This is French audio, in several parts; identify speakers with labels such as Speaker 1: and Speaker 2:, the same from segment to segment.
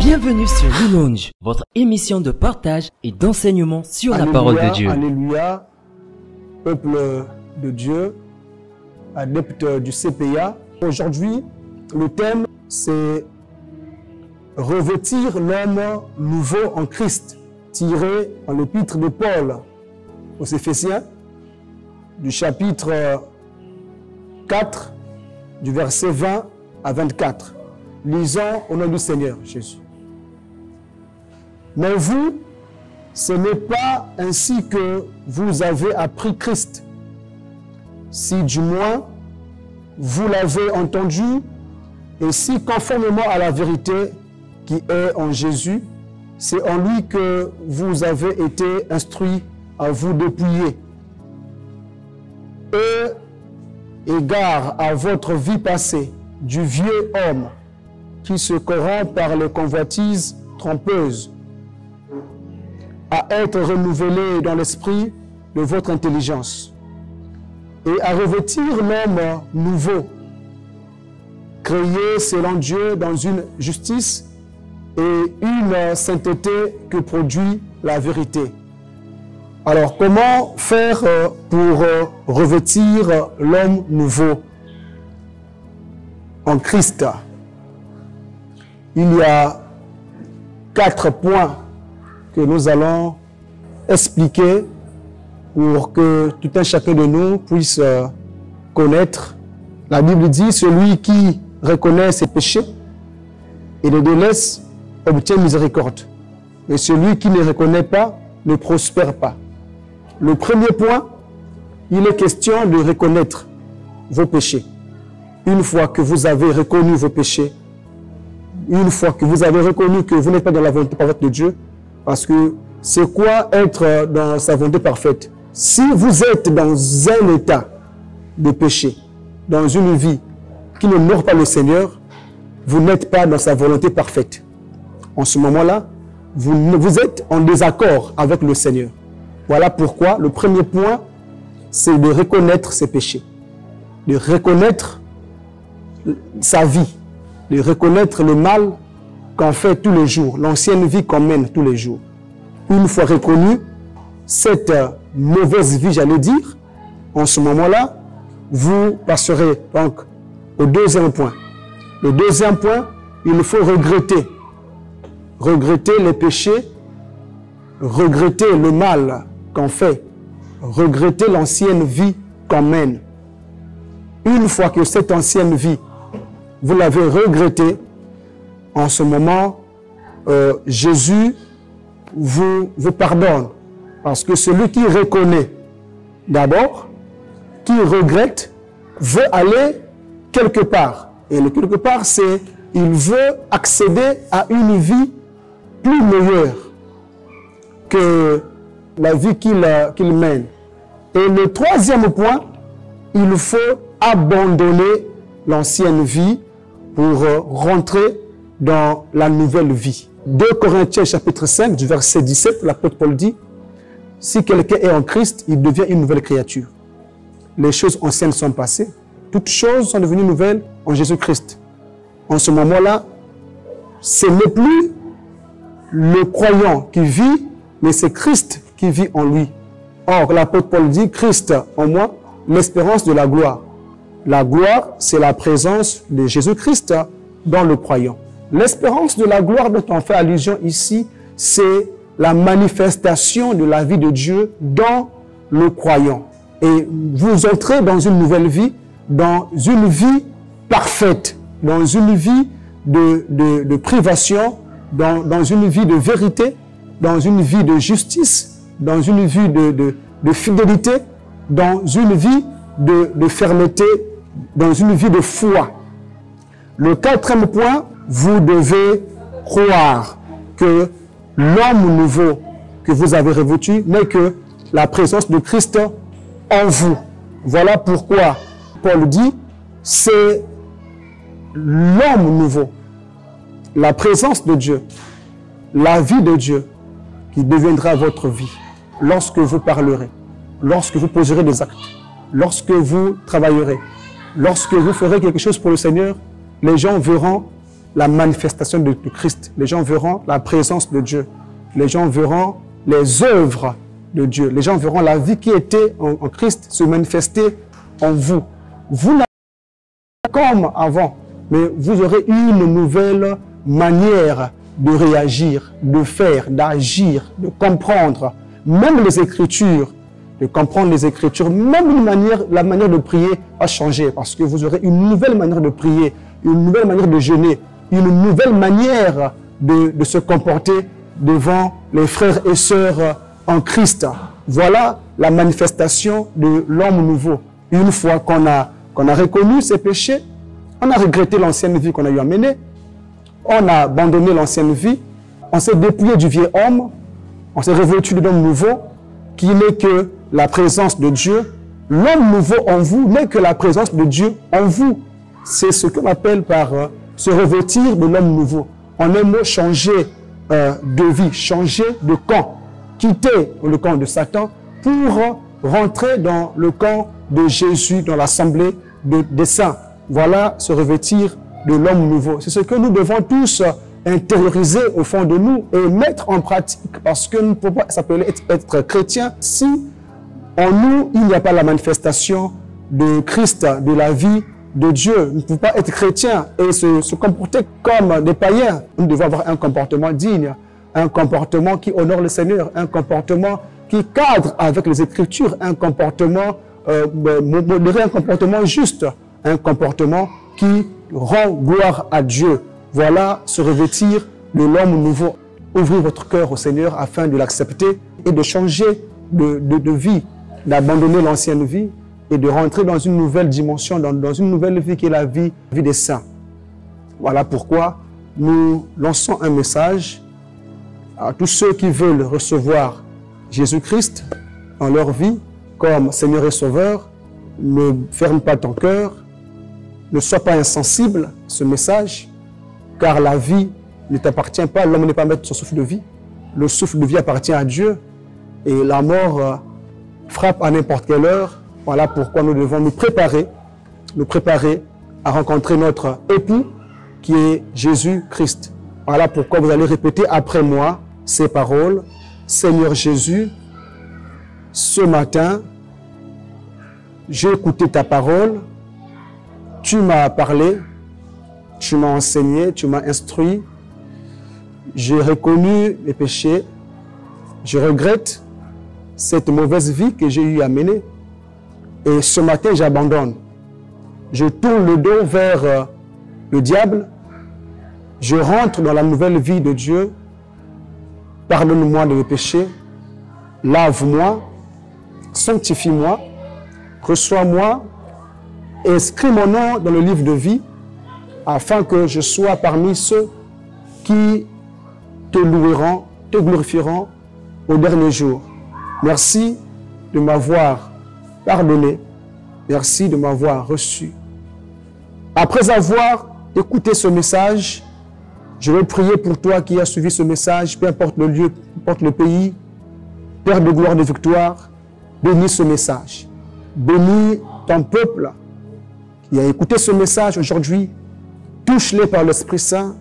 Speaker 1: Bienvenue sur Louange, votre émission de partage et d'enseignement sur la parole de Dieu.
Speaker 2: Alléluia, peuple de Dieu, adepte du CPA. Aujourd'hui, le thème, c'est revêtir l'homme nouveau en Christ, tiré dans l'épître de Paul aux Éphésiens, du chapitre 4, du verset 20 à 24. Lisons au nom du Seigneur Jésus. Mais vous, ce n'est pas ainsi que vous avez appris Christ. Si du moins vous l'avez entendu, et si conformément à la vérité qui est en Jésus, c'est en lui que vous avez été instruits à vous dépouiller. Et égard à votre vie passée, du vieux homme qui se corrompt par les convoitises trompeuses, à être renouvelé dans l'esprit de votre intelligence et à revêtir l'homme nouveau, créé selon Dieu dans une justice et une sainteté que produit la vérité. Alors, comment faire pour revêtir l'homme nouveau en Christ? Il y a 4 points que nous allons expliquer pour que tout un chacun de nous puisse connaître. La Bible dit, celui qui reconnaît ses péchés et les délaisse obtient miséricorde. Mais celui qui ne reconnaît pas ne prospère pas. Le premier point, il est question de reconnaître vos péchés. Une fois que vous avez reconnu vos péchés, une fois que vous avez reconnu que vous n'êtes pas dans la volonté parfaite de Dieu, parce que c'est quoi être dans sa volonté parfaite? Si vous êtes dans un état de péché, dans une vie qui n'honore pas le Seigneur, vous n'êtes pas dans sa volonté parfaite. En ce moment-là, vous êtes en désaccord avec le Seigneur. Voilà pourquoi le premier point, c'est de reconnaître ses péchés, de reconnaître sa vie, de reconnaître le mal qu'on fait tous les jours, l'ancienne vie qu'on mène tous les jours. Une fois reconnu cette mauvaise vie, j'allais dire, en ce moment-là, vous passerez donc au deuxième point. Le deuxième point, il faut regretter. Regretter les péchés, regretter le mal qu'on fait, regretter l'ancienne vie qu'on mène. Une fois que cette ancienne vie, vous l'avez regrettée, en ce moment, Jésus vous pardonne. Parce que celui qui reconnaît d'abord, qui regrette, veut aller quelque part. Et le quelque part, c'est il veut accéder à une vie plus meilleure que la vie qu'il mène. Et le troisième point, il faut abandonner l'ancienne vie pour rentrer dans la nouvelle vie. 2 Corinthiens chapitre 5 du verset 17, l'apôtre Paul dit, si quelqu'un est en Christ, il devient une nouvelle créature. Les choses anciennes sont passées, toutes choses sont devenues nouvelles en Jésus-Christ. En ce moment-là, ce n'est plus le croyant qui vit, mais c'est Christ qui vit en lui. Or, l'apôtre Paul dit, Christ en moi, l'espérance de la gloire. La gloire, c'est la présence de Jésus-Christ dans le croyant. L'espérance de la gloire dont on fait allusion ici, c'est la manifestation de la vie de Dieu dans le croyant. Et vous entrez dans une nouvelle vie, dans une vie parfaite, dans une vie de privation, dans une vie de vérité, dans une vie de justice, dans une vie de fidélité, dans une vie de fermeté, dans une vie de foi. Le quatrième point, vous devez croire que l'homme nouveau que vous avez revêtu n'est que la présence de Christ en vous. Voilà pourquoi Paul dit, c'est l'homme nouveau, la présence de Dieu, la vie de Dieu qui deviendra votre vie lorsque vous parlerez, lorsque vous poserez des actes, lorsque vous travaillerez, lorsque vous ferez quelque chose pour le Seigneur, les gens verront la manifestation de Christ. Les gens verront la présence de Dieu. Les gens verront les œuvres de Dieu. Les gens verront la vie qui était en Christ se manifester en vous. Vous n'avez pas comme avant, mais vous aurez une nouvelle manière de réagir, de faire, d'agir, de comprendre. Même les Écritures, de comprendre les Écritures, même la manière de prier va changer parce que vous aurez une nouvelle manière de prier, une nouvelle manière de jeûner, une nouvelle manière de se comporter devant les frères et sœurs en Christ. Voilà la manifestation de l'homme nouveau. Une fois qu'on a reconnu ses péchés, on a regretté l'ancienne vie qu'on a eu à mener, on a abandonné l'ancienne vie, on s'est dépouillé du vieil homme, on s'est revêtu de l'homme nouveau, qui n'est que la présence de Dieu. L'homme nouveau en vous n'est que la présence de Dieu en vous. C'est ce qu'on appelle par se revêtir de l'homme nouveau. En un mot, changer de vie, changer de camp, quitter le camp de Satan pour rentrer dans le camp de Jésus, dans l'assemblée des saints. Voilà se revêtir de l'homme nouveau. C'est ce que nous devons tous intérioriser au fond de nous et mettre en pratique parce que nous ne pouvons pas s'appeler être chrétien si en nous il n'y a pas la manifestation de Christ, de la vie de Dieu. Nous ne pouvons pas être chrétiens et se comporter comme des païens. Nous devons avoir un comportement digne, un comportement qui honore le Seigneur, un comportement qui cadre avec les Écritures, un comportement modéré, un comportement juste, un comportement qui rend gloire à Dieu. Voilà se revêtir de l'homme nouveau. Ouvrez votre cœur au Seigneur afin de l'accepter et de changer de vie, d'abandonner l'ancienne vie et de rentrer dans une nouvelle dimension, dans une nouvelle vie qui est la vie des saints. Voilà pourquoi nous lançons un message à tous ceux qui veulent recevoir Jésus-Christ dans leur vie comme Seigneur et Sauveur. Ne ferme pas ton cœur, ne sois pas insensible à ce message, car la vie ne t'appartient pas, l'homme n'est pas maître de son souffle de vie. Le souffle de vie appartient à Dieu et la mort frappe à n'importe quelle heure. Voilà pourquoi nous devons nous préparer à rencontrer notre époux qui est Jésus-Christ. Voilà pourquoi vous allez répéter après moi ces paroles. Seigneur Jésus, ce matin, j'ai écouté ta parole, tu m'as parlé, tu m'as enseigné, tu m'as instruit, j'ai reconnu mes péchés, je regrette cette mauvaise vie que j'ai eu à mener. Et ce matin, j'abandonne. Je tourne le dos vers le diable. Je rentre dans la nouvelle vie de Dieu. Pardonne-moi de mes péchés. Lave-moi. Sanctifie-moi. Reçois-moi. Inscris mon nom dans le livre de vie afin que je sois parmi ceux qui te loueront, te glorifieront au dernier jour. Merci de m'avoir pardonné. Merci de m'avoir reçu. Après avoir écouté ce message, je vais prier pour toi qui as suivi ce message, peu importe le lieu, peu importe le pays. Père de gloire, de victoire, bénis ce message. Bénis ton peuple qui a écouté ce message aujourd'hui. Touche-les par l'Esprit Saint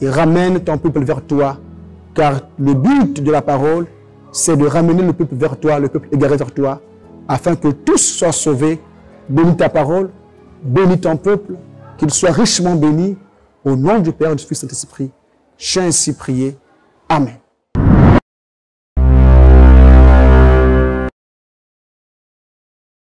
Speaker 2: et ramène ton peuple vers toi. Car le but de la parole, c'est de ramener le peuple vers toi, le peuple égaré vers toi, afin que tous soient sauvés. Bénis ta parole, bénis ton peuple, qu'il soit richement béni, au nom du Père, du Fils et du Saint-Esprit. J'ai ainsi prié. Amen.